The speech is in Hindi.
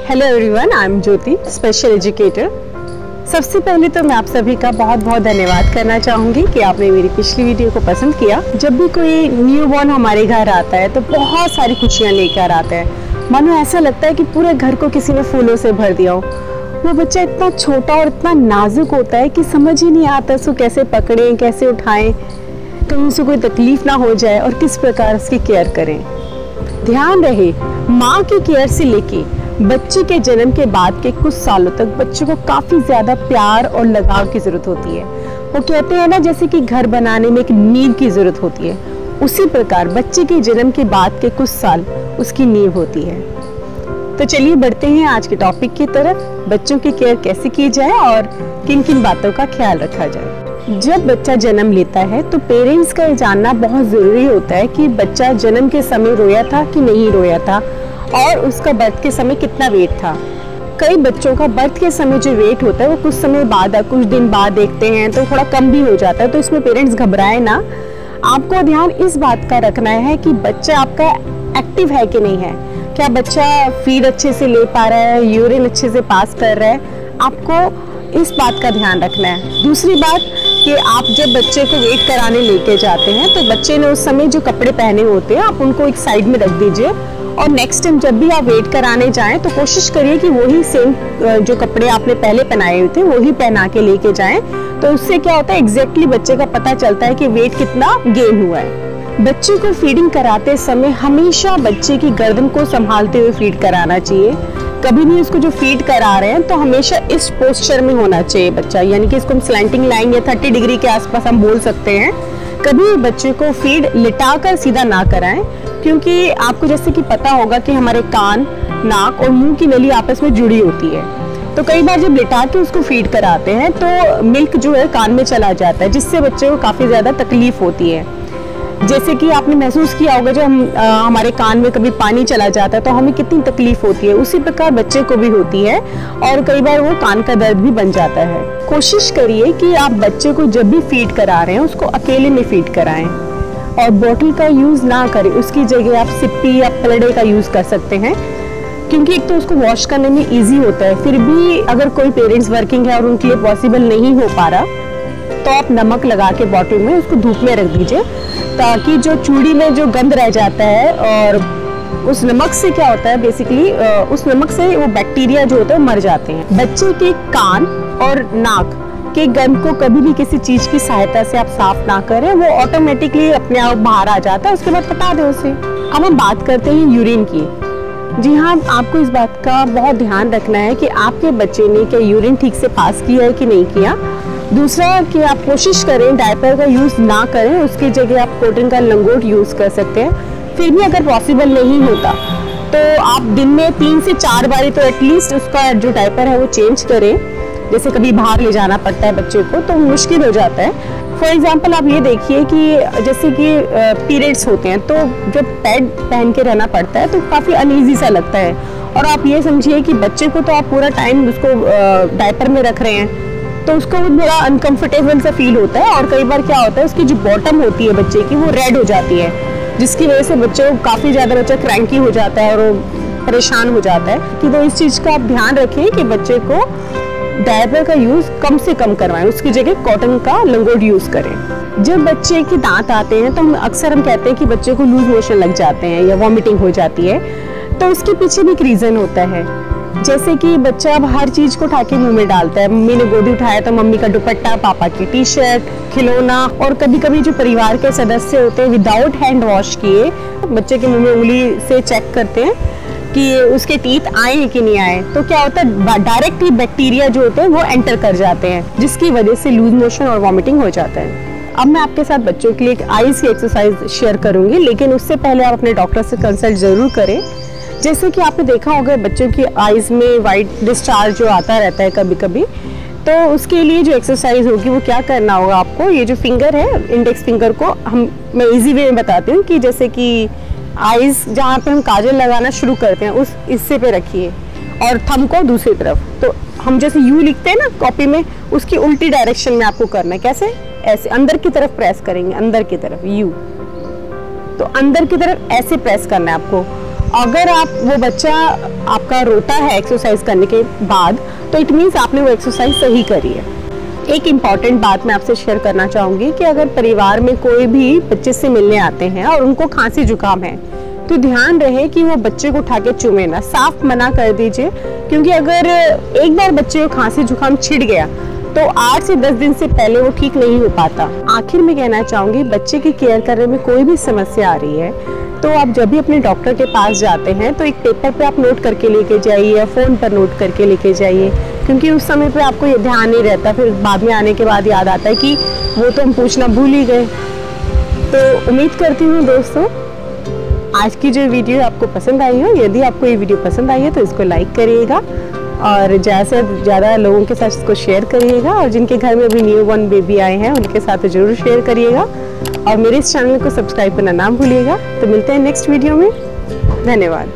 Hello everyone, I am Jyoti, special educator. सबसे पहले तो मैं आप सभी का बहुत बहुत धन्यवाद करना चाहूँगी कि आपने मेरी पिछली वीडियो को पसंद किया। जब भी कोई न्यूबॉर्न हमारे घर आता है तो बहुत सारी खुशियाँ लेकर आता है। मानो ऐसा लगता है कि पूरे घर को किसी ने फूलों से भर दिया हो। वो बच्चा इतना छोटा और इतना नाजुक होता है कि समझ ही नहीं आता उसको कैसे पकड़ें, कैसे उठाएं, कहीं उसे कोई तकलीफ ना हो जाए और किस प्रकार उसकी केयर करें। ध्यान रहे, माँ की केयर से लेके बच्चे के जन्म के बाद के कुछ सालों तक बच्चे को काफ़ी ज़्यादा प्यार और लगाव की ज़रूरत होती है। वो कहते हैं ना, जैसे कि घर बनाने में एक नींव की ज़रूरत होती है, उसी प्रकार बच्चे के जन्म के बाद के कुछ साल उसकी नींव होती है। तो चलिए बढ़ते हैं आज के टॉपिक की तरफ, बच्चों की केयर कैसे की जाए और किन किन बातों का ख्याल रखा जाए। जब बच्चा जन्म लेता है तो पेरेंट्स का ये जानना बहुत ज़रूरी होता है कि बच्चा जन्म के समय रोया था कि नहीं रोया था और उसका बर्थ के समय कितना वेट था। कई बच्चों का बर्थ के समय जो वेट होता है वो कुछ समय बाद, कुछ दिन बाद देखते हैं तो थोड़ा कम भी हो जाता है, तो इसमें पेरेंट्स घबराए ना। आपको ध्यान इस बात का रखना है कि बच्चा आपका एक्टिव है कि नहीं है, क्या बच्चा फीड अच्छे से ले पा रहा है, यूरिन अच्छे से पास कर रहा है, आपको इस बात का ध्यान रखना है। दूसरी बात कि आप जब बच्चे को वेट कराने लेके जाते हैं तो बच्चे ने उस समय जो कपड़े पहने होते हैं आप उनको एक साइड में रख दीजिए और नेक्स्ट टाइम जब भी आप वेट कराने जाएं तो कोशिश करिए कि वही सेम जो कपड़े आपने पहले पहनाए हुए थे वही पहना के लेके जाएं। तो उससे क्या होता है, एग्जैक्टली बच्चे का पता चलता है कि वेट कितना गेन हुआ है। बच्चे को फीडिंग कराते समय हमेशा बच्चे की गर्दन को संभालते हुए फीड कराना चाहिए। कभी भी उसको जो फीड करा रहे हैं तो हमेशा इस पोस्चर में होना चाहिए बच्चा, यानी कि इसको हम स्लैंटिंग लाइन या 30 डिग्री के आसपास हम बोल सकते हैं। कभी बच्चे को फीड लिटाकर सीधा ना कराएं, क्योंकि आपको जैसे कि पता होगा कि हमारे कान, नाक और मुंह की नली आपस में जुड़ी होती है। तो कई बार जब लिटा के उसको फीड कराते हैं तो मिल्क जो है कान में चला जाता है, जिससे बच्चे को काफ़ी ज़्यादा तकलीफ होती है। जैसे कि आपने महसूस किया होगा जब हमारे कान में कभी पानी चला जाता है तो हमें कितनी तकलीफ होती है, उसी प्रकार बच्चे को भी होती है और कई बार वो कान का दर्द भी बन जाता है। कोशिश करिए कि आप बच्चे को जब भी फीड करा रहे हैं उसको अकेले में फीड कराएं और बोतल का यूज़ ना करें, उसकी जगह आप सिप्पी या पलड़े का यूज़ कर सकते हैं, क्योंकि एक तो उसको वॉश करने में ईजी होता है। फिर भी अगर कोई पेरेंट्स वर्किंग है और उनके लिए पॉसिबल नहीं हो पा रहा तो आप नमक लगा के बॉटल में उसको धूप में रख दीजिए, ताकि जो चूड़ी में जो गंद रह जाता है और उस नमक से क्या होता है, बेसिकली उस नमक से वो बैक्टीरिया जो होता है मर जाते हैं। बच्चे के कान और नाक के गंद को कभी भी किसी चीज की सहायता से आप साफ ना करें, वो ऑटोमेटिकली अपने आप बाहर आ जाता है, उसके बाद हटा दें उसे। अब हम बात करते हैं यूरिन की। जी हाँ, आपको इस बात का बहुत ध्यान रखना है कि आपके बच्चे ने क्या यूरिन ठीक से पास किया है कि नहीं किया। दूसरा कि आप कोशिश करें डायपर का यूज़ ना करें, उसकी जगह आप कॉटन का लंगोट यूज़ कर सकते हैं। फिर भी अगर पॉसिबल नहीं होता तो आप दिन में 3 से 4 बारी तो एटलीस्ट उसका जो डायपर है वो चेंज करें। जैसे कभी बाहर ले जाना पड़ता है बच्चे को तो मुश्किल हो जाता है। फॉर एग्जाम्पल आप ये देखिए कि जैसे कि पीरियड्स होते हैं तो जब पैड पहन के रहना पड़ता है तो काफ़ी अनईजी सा लगता है, और आप ये समझिए कि बच्चे को तो आप पूरा टाइम उसको डायपर में रख रहे हैं तो उसको थोड़ा अनकंफर्टेबल सा फील होता है। और कई बार क्या होता है, उसकी जो बॉटम होती है बच्चे की वो रेड हो जाती है, जिसकी वजह से बच्चे को काफ़ी ज़्यादा बच्चा क्रैंकी हो जाता है और वो परेशान हो जाता है। कि तो इस चीज़ का आप ध्यान रखें कि बच्चे को डायपर का यूज़ कम से कम करवाएं, उसकी जगह कॉटन का लंगोट यूज़ करें। जब बच्चे के दांत आते हैं तो हम कहते हैं कि बच्चे को लूज मोशन लग जाते हैं या वॉमिटिंग हो जाती है, तो उसके पीछे भी एक रीज़न होता है। जैसे कि बच्चा अब हर चीज़ को उठा के मुंह में डालता है, मम्मी ने गोदी उठाया तो मम्मी का दुपट्टा, पापा की टी-शर्ट, खिलौना, और कभी कभी जो परिवार के सदस्य होते हैं विदाउट हैंड वॉश किए बच्चे के मुंह में उंगली से चेक करते हैं कि उसके टीथ आए हैं कि नहीं आए, तो क्या होता है डायरेक्टली बैक्टीरिया जो होते हैं वो एंटर कर जाते हैं, जिसकी वजह से लूज मोशन और वॉमिटिंग हो जाता है। अब मैं आपके साथ बच्चों के लिए एक आईज की एक्सरसाइज शेयर करूंगी, लेकिन उससे पहले आप अपने डॉक्टर से कंसल्ट जरूर करें। जैसे कि आपने देखा होगा बच्चों की आईज में वाइट डिस्चार्ज जो आता रहता है कभी कभी, तो उसके लिए जो एक्सरसाइज होगी वो क्या करना होगा आपको, ये जो फिंगर है इंडेक्स फिंगर को मैं इजी वे में बताती हूँ कि जैसे कि आईज जहाँ पे हम काजल लगाना शुरू करते हैं उस हिस्से पे रखिए और थंब को दूसरी तरफ। तो हम जैसे यू लिखते हैं ना कॉपी में, उसकी उल्टी डायरेक्शन में आपको करना है। कैसे? ऐसे अंदर की तरफ प्रेस करेंगे, अंदर की तरफ यू, तो अंदर की तरफ ऐसे प्रेस करना है आपको। अगर वो बच्चा आपका रोता है एक्सरसाइज करने के बाद, तो इट मीन्स आपने वो एक्सरसाइज सही करी है। एक इम्पॉर्टेंट बात मैं आपसे शेयर करना चाहूँगी कि अगर परिवार में कोई भी बच्चे से मिलने आते हैं और उनको खांसी जुकाम है, तो ध्यान रहे कि वो बच्चे को उठा के चूमे ना, साफ मना कर दीजिए। क्योंकि अगर एक बार बच्चे को खांसी जुकाम छिड़ गया तो 8 से 10 दिन से पहले वो ठीक नहीं हो पाता। आखिर में कहना चाहूँगी, बच्चे की केयर करने में कोई भी समस्या आ रही है तो आप जब भी अपने डॉक्टर के पास जाते हैं तो एक पेपर पे आप नोट करके लेके जाइए या फ़ोन पर नोट करके लेके जाइए, क्योंकि उस समय पे आपको ये ध्यान नहीं रहता, फिर बाद में आने के बाद याद आता है कि वो तो हम पूछना भूल ही गए। तो उम्मीद करती हूँ दोस्तों आज की जो वीडियो आपको पसंद आई हो। यदि आपको ये वीडियो पसंद आई है तो इसको लाइक करिएगा और ज़्यादा से ज़्यादा लोगों के साथ इसको शेयर करिएगा, और जिनके घर में अभी न्यूबॉर्न बेबी आए हैं उनके साथ ज़रूर शेयर करिएगा, और मेरे इस चैनल को सब्सक्राइब करना ना भूलिएगा। तो मिलते हैं नेक्स्ट वीडियो में। धन्यवाद।